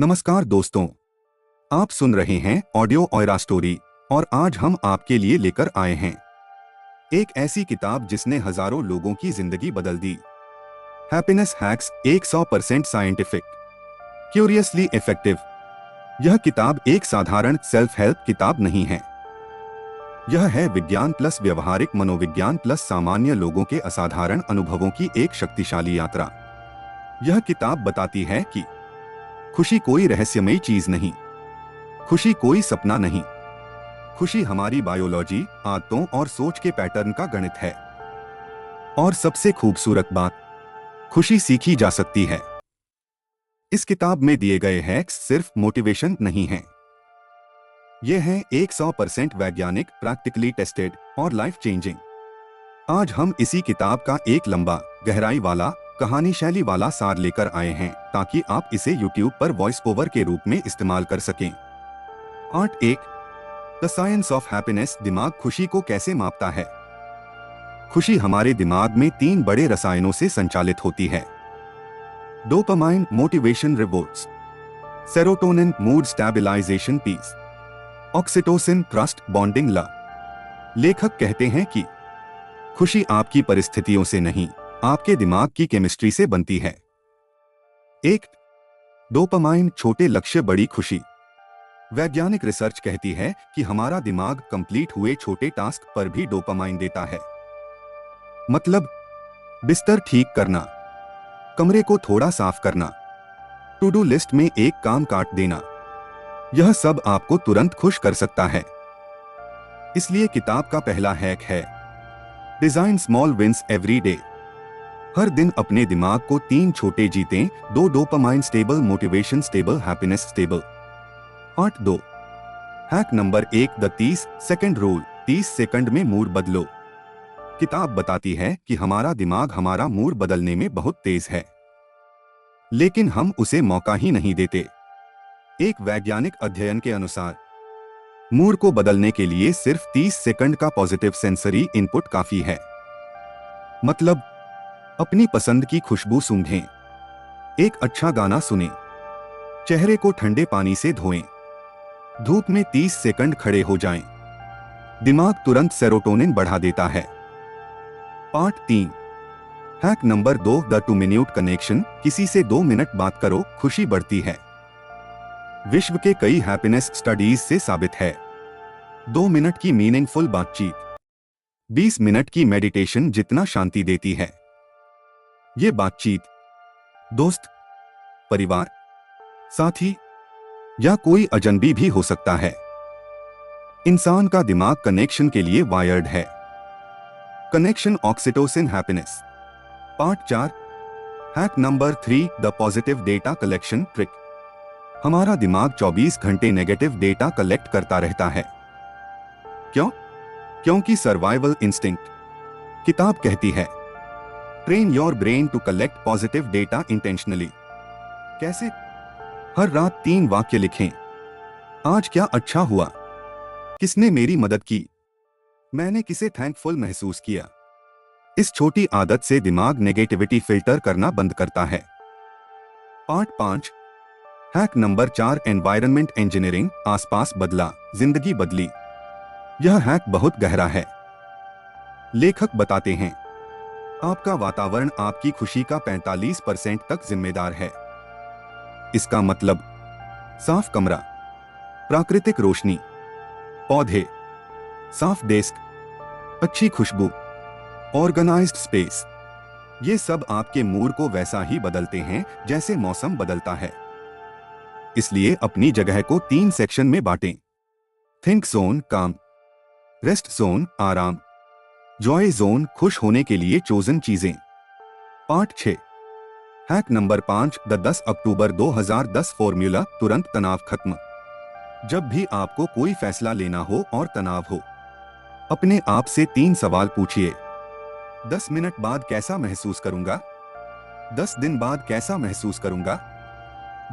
नमस्कार दोस्तों, आप सुन रहे हैं ऑडियो ओयरा स्टोरी और आज हम आपके लिए लेकर आए हैं एक ऐसी किताब जिसने हजारों लोगों की जिंदगी बदल दी। Happiness hacks 100% scientific, curiously effective. यह किताब एक साधारण सेल्फ हेल्प किताब नहीं है। यह है विज्ञान प्लस व्यवहारिक मनोविज्ञान प्लस सामान्य लोगों के असाधारण अनुभवों की एक शक्तिशाली यात्रा। यह किताब बताती है कि खुशी कोई रहस्यमयी चीज नहीं, खुशी कोई सपना नहीं, खुशी हमारी बायोलॉजी, आदतों और सोच के पैटर्न का गणित है। और सबसे खूबसूरत बात, खुशी सीखी जा सकती है। इस किताब में दिए गए हैक्स सिर्फ मोटिवेशन नहीं हैं। ये हैं 100% वैज्ञानिक, प्रैक्टिकली टेस्टेड और लाइफ चेंजिंग। आज हम इसी किताब का एक लंबा, गहराई वाला, कहानी शैली वाला सार लेकर आए हैं ताकि आप इसे YouTube पर वॉइस ओवर के रूप में इस्तेमाल कर सकें। Part 1, the science of happiness. दिमाग खुशी को कैसे मापता है? खुशी हमारे दिमाग में 3 बड़े रसायनों से संचालित होती है। Dopamine, motivation rewards; serotonin, mood stabilization peace; oxytocin, trust bonding love. लेखक कहते हैं कि खुशी आपकी परिस्थितियों से नहीं, आपके दिमाग की केमिस्ट्री से बनती है। 1, डोपामाइन, छोटे लक्ष्य बड़ी खुशी। वैज्ञानिक रिसर्च कहती है कि हमारा दिमाग कंप्लीट हुए छोटे टास्क पर भी डोपामाइन देता है। मतलब बिस्तर ठीक करना, कमरे को थोड़ा साफ करना, टू डू लिस्ट में एक काम काट देना, यह सब आपको तुरंत खुश कर सकता है। इसलिए किताब का पहला हैक है design small wins every day. हर दिन अपने दिमाग को 3 छोटे जीतें। 2, dopamine stable, motivation stable, happiness stable. Part 2, hack number 1, the 30 second rule. 30 second में मूड बदलो। किताब बताती है कि हमारा दिमाग हमारा मूड बदलने में बहुत तेज है, लेकिन हम उसे मौका ही नहीं देते। एक वैज्ञानिक अध्ययन के अनुसार मूड को बदलने के लिए सिर्फ 30 सेकंड का पॉजिटिव सेंसरी इनपुट काफी है। मतलब अपनी पसंद की खुशबू सूंघें, एक अच्छा गाना सुनें, चेहरे को ठंडे पानी से धोएं, धूप में 30 सेकंड खड़े हो जाएं। दिमाग तुरंत सेरोटोनिन बढ़ा देता है। Part 3, hack number 2, the 2 minute connection. किसी से 2 मिनट बात करो, खुशी बढ़ती है। विश्व के कई हैप्पीनेस स्टडीज से साबित है 2 मिनट की मीनिंगफुल बातचीत 20 मिनट की मेडिटेशन जितना शांति देती है। ये बातचीत दोस्त, परिवार, साथी या कोई अजनबी भी हो सकता है। इंसान का दिमाग कनेक्शन के लिए वायर्ड है। Connection, oxytocin, happiness. Part 4, hack number 3, the positive data collection trick. हमारा दिमाग 24 घंटे नेगेटिव डेटा कलेक्ट करता रहता है। क्यों? क्योंकि सर्वाइवल इंस्टिंक्ट। किताब कहती है train your brain to collect positive data intentionally. कैसे? हर रात 3 वाक्य लिखें। आज क्या अच्छा हुआ, किसने मेरी मदद की, मैंने किसे थैंकफुल महसूस किया। इस छोटी आदत से दिमाग नेगेटिविटी फिल्टर करना बंद करता है। Part 5, hack number 4, environment engineering. आसपास बदला, जिंदगी बदली। यह हैक बहुत गहरा है। लेखक बताते हैं आपका वातावरण आपकी खुशी का 45% तक जिम्मेदार है। इसका मतलब साफ कमरा, प्राकृतिक रोशनी, पौधे, साफ डेस्क, अच्छी खुशबू, ऑर्गेनाइज्ड स्पेस, ये सब आपके मूड को वैसा ही बदलते हैं जैसे मौसम बदलता है। इसलिए अपनी जगह को 3 सेक्शन में बांटें। थिंक जोन, काम; रेस्ट जोन, आराम; जॉय जोन, खुश होने के लिए चोजन चीजें। Part 6, hack number 5, the 10 October 2010 formula. तुरंत तनाव खत्म। जब भी आपको कोई फैसला लेना हो और तनाव हो, अपने आप से 3 सवाल पूछिए। 10 मिनट बाद कैसा महसूस करूंगा? 10 दिन बाद कैसा महसूस करूंगा?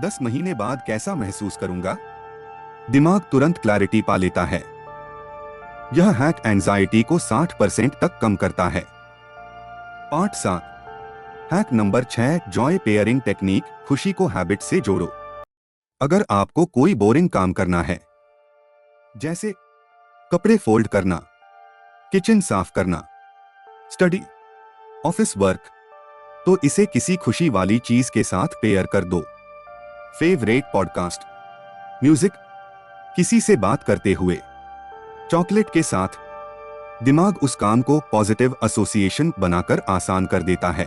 10 महीने बाद कैसा महसूस करूंगा? दिमाग तुरंत क्लैरिटी पा लेता है। यह हैक एंजाइटी को 60% तक कम करता है। Part 7, hack number 6, Joy pairing technique. खुशी को हैबिट से जोड़ो। अगर आपको कोई बोरिंग काम करना है, जैसे कपड़े फोल्ड करना, किचन साफ करना, स्टडी, ऑफिस वर्क, तो इसे किसी खुशी वाली चीज के साथ पेयर कर दो। फेवरेट पॉडकास्ट, म्यूजिक, किसी से बात करते हुए, चॉकलेट के साथ। दिमाग उस काम को पॉजिटिव एसोसिएशन बनाकर आसान कर देता है।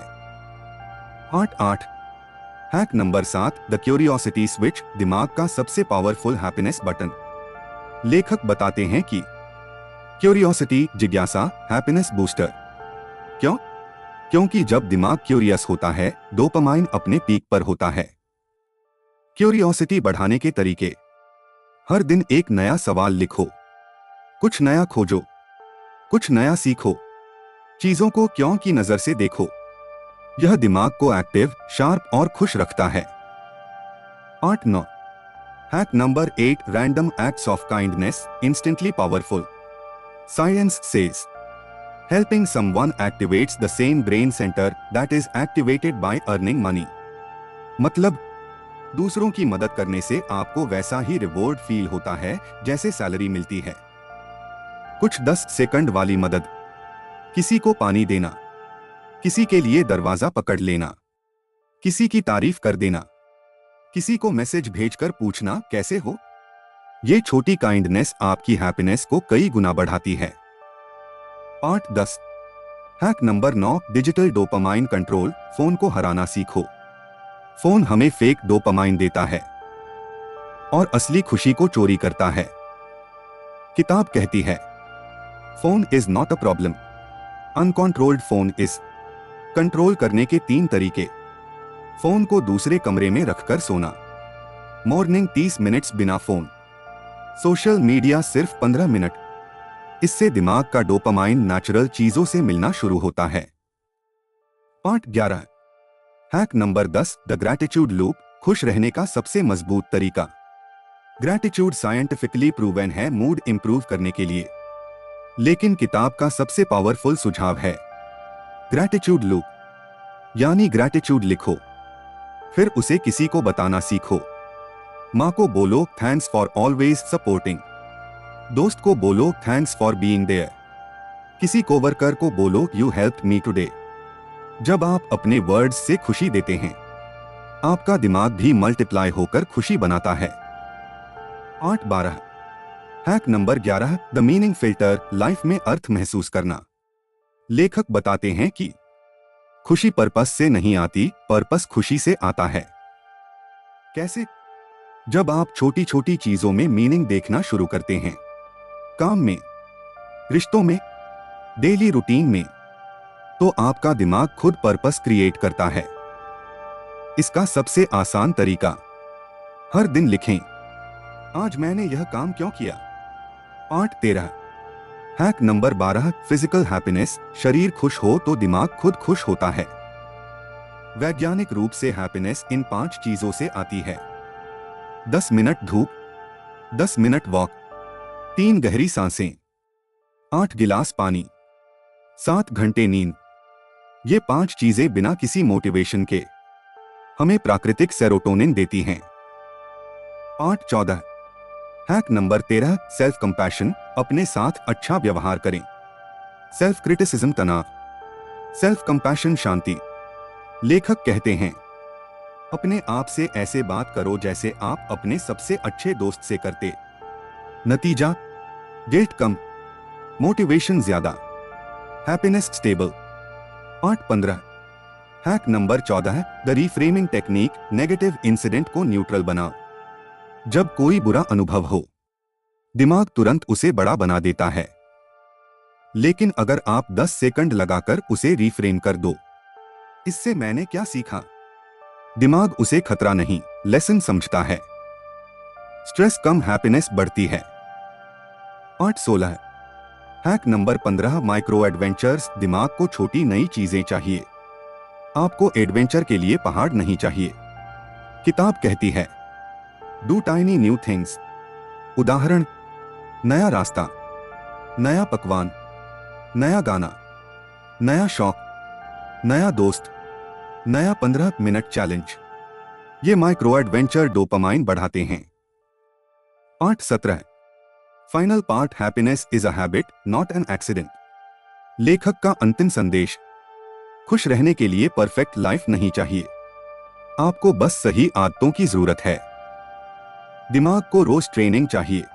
8 hack number 7, the curiosity switch, दिमाग का सबसे पावरफुल हैप्पीनेस बटन। लेखक बताते हैं कि क्यूरियोसिटी, जिज्ञासा, हैप्पीनेस बूस्टर। क्यों? क्योंकि जब दिमाग क्यूरियस होता है, डोपामाइन अपने पीक पर होता है। क्यूरियोसिटी बढ़ाने के तरीके: हर दिन एक नया सवाल लिखो, कुछ नया खोजो, कुछ नया सीखो, चीजों को क्यों की नजर से देखो। यह दिमाग को एक्टिव, शार्प और खुश रखता है। 8 hack number 8, random acts of kindness, instantly powerful. Science says helping someone activates the same brain center that is activated by earning money। मतलब दूसरों की मदद करने से आपको वैसा ही रिवॉर्ड फील होता है जैसे सैलरी मिलती है। कुछ 10 सेकंड वाली मदद: किसी को पानी देना, किसी के लिए दरवाजा पकड़ लेना, किसी की तारीफ कर देना, किसी को मैसेज भेजकर पूछना कैसे हो। ये छोटी काइंडनेस आपकी हैप्पीनेस को कई गुना बढ़ाती है। 8 hack number 9, digital dopamine control, phone को हराना सीखो। फोन हमें फेक डोपामाइन देता है और असली खुशी को चोरी करता है। किताब कहती है, phone is not a problem, uncontrolled phone is. Control करने के 3 तरीके: फोन को दूसरे कमरे में रखकर सोना, मॉर्निंग 30 मिनट्स बिना फोन, सोशल मीडिया सिर्फ 15 मिनट। इससे दिमाग का डोपामाइन नेचुरल चीजों से मिलना शुरू होता है। 8 hack number 10, the gratitude loop, खुश रहने का सबसे मजबूत तरीका। ग्रैटिट्यूड साइंटिफिकली प्रूवन है मूड इंप्रूव करने के लिए, लेकिन किताब का सबसे पावरफुल सुझाव है ग्रैटिट्यूड लूप, यानी ग्रैटिट्यूड लिखो, फिर उसे किसी को बताना सीखो। माँ को बोलो थैंक्स फॉर ऑलवेज सपोर्टिंग, दोस्त को बोलो थैंक्स फॉर बीइंग देयर, किसी कोवर्कर को बोलो यू हेल्प्ड मी टुडे। जब आप अपने वर्ड्स से खुशी देते हैं, आपका दिमाग भी मल्टीप्लाई होकर खुशी बनाता है। 8 hack number 11, the meaning filter, life में अर्थ महसूस करना। लेखक बताते हैं कि खुशी पर्पस से नहीं आती, पर्पस खुशी से आता है। कैसे? जब आप छोटी छोटी चीजों में मीनिंग देखना शुरू करते हैं, काम में, रिश्तों में, डेली रूटीन में, तो आपका दिमाग खुद पर्पस क्रिएट करता है। इसका सबसे आसान तरीका: हर दिन लिखें, आज मैंने यह काम क्यों किया। 8 हैक नंबर 12, फिजिकल हैप्पीनेस, शरीर खुश हो तो दिमाग खुद खुश होता है। वैज्ञानिक रूप से हैप्पीनेस इन 5 चीजों से आती है: 10 मिनट धूप, 10 मिनट वॉक, 3 गहरी सांसें, 8 गिलास पानी, 7 घंटे नींद। ये 5 चीजें बिना किसी मोटिवेशन के हमें प्राकृतिक सेरोटोनिन देती हैं। 8 हैक नंबर 13, सेल्फ कंपैशन, अपने साथ अच्छा व्यवहार करें। सेल्फ क्रिटिसिज्म तनाव, सेल्फ कंपैशन शांति। लेखक कहते हैं, अपने आप से ऐसे बात करो जैसे आप अपने सबसे अच्छे दोस्त से करते। नतीजा: गिल्ट कम, मोटिवेशन ज्यादा, happiness stable. 8 hack number 14, the reframing technique, negative incident को न्यूट्रल बनाओ। जब कोई बुरा अनुभव हो, दिमाग तुरंत उसे बड़ा बना देता है, लेकिन अगर आप 10 सेकंड लगाकर उसे रीफ्रेम कर दो, इससे मैंने क्या सीखा, दिमाग उसे खतरा नहीं, लेसन समझता है। स्ट्रेस कम, हैप्पीनेस बढ़ती है। 8 हैक नंबर 15, माइक्रो एडवेंचर्स, दिमाग को छोटी नई चीजें चाहिए, आपको एडवेंचर के लिए पहाड़ नहीं चाहिए। किताब कहती है, डू टाइनी न्यू थिंग्स। उदाहरण: नया रास्ता, नया पकवान, नया गाना, नया शौक, नया दोस्त, नया 15 मिनट चैलेंज। ये माइक्रो एडवेंचर डोपामाइन बढ़ाते हैं। Part 17। Final part, happiness is a habit not an accident. लेखक का अंतिम संदेश। खुश रहने के लिए परफेक्ट लाइफ नहीं चाहिए, आपको बस सही आदतों की जरूरत है। दिमाग को रोज ट्रेनिंग चाहिए।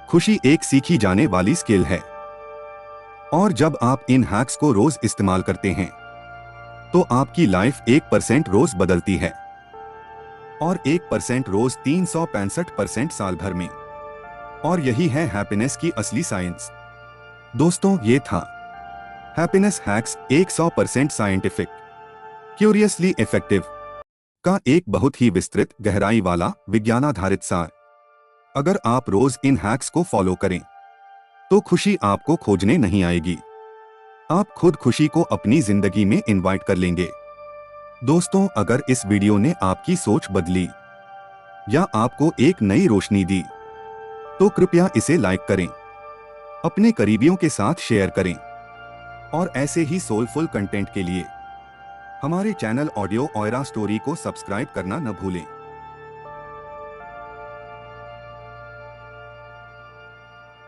खुशी एक सीखी जाने वाली स्किल है, और जब आप इन हैक्स को रोज इस्तेमाल करते हैं तो आपकी लाइफ 1% रोज बदलती है, और 1% रोज 365% साल भर में। और यही है हैप्पीनेस की असली साइंस। दोस्तों, ये था happiness hacks 100% scientific, curiously effective का एक बहुत ही विस्तृत, गहराई वाला, विज्ञानाधारित सार। अगर आप रोज इन हैक्स को फॉलो करें तो खुशी आपको खोजने नहीं आएगी, आप खुद खुशी को अपनी जिंदगी में इनवाइट कर लेंगे। दोस्तों, अगर इस वीडियो ने आपकी सोच बदली या आपको एक नई रोशनी दी तो कृपया इसे लाइक करें, अपने करीबियों के साथ शेयर करें, और ऐसे ही सोलफुल कंटेंट के लिए हमारे चैनल ऑडियो ऑयरा स्टोरी को सब्सक्राइब करना न भूलें।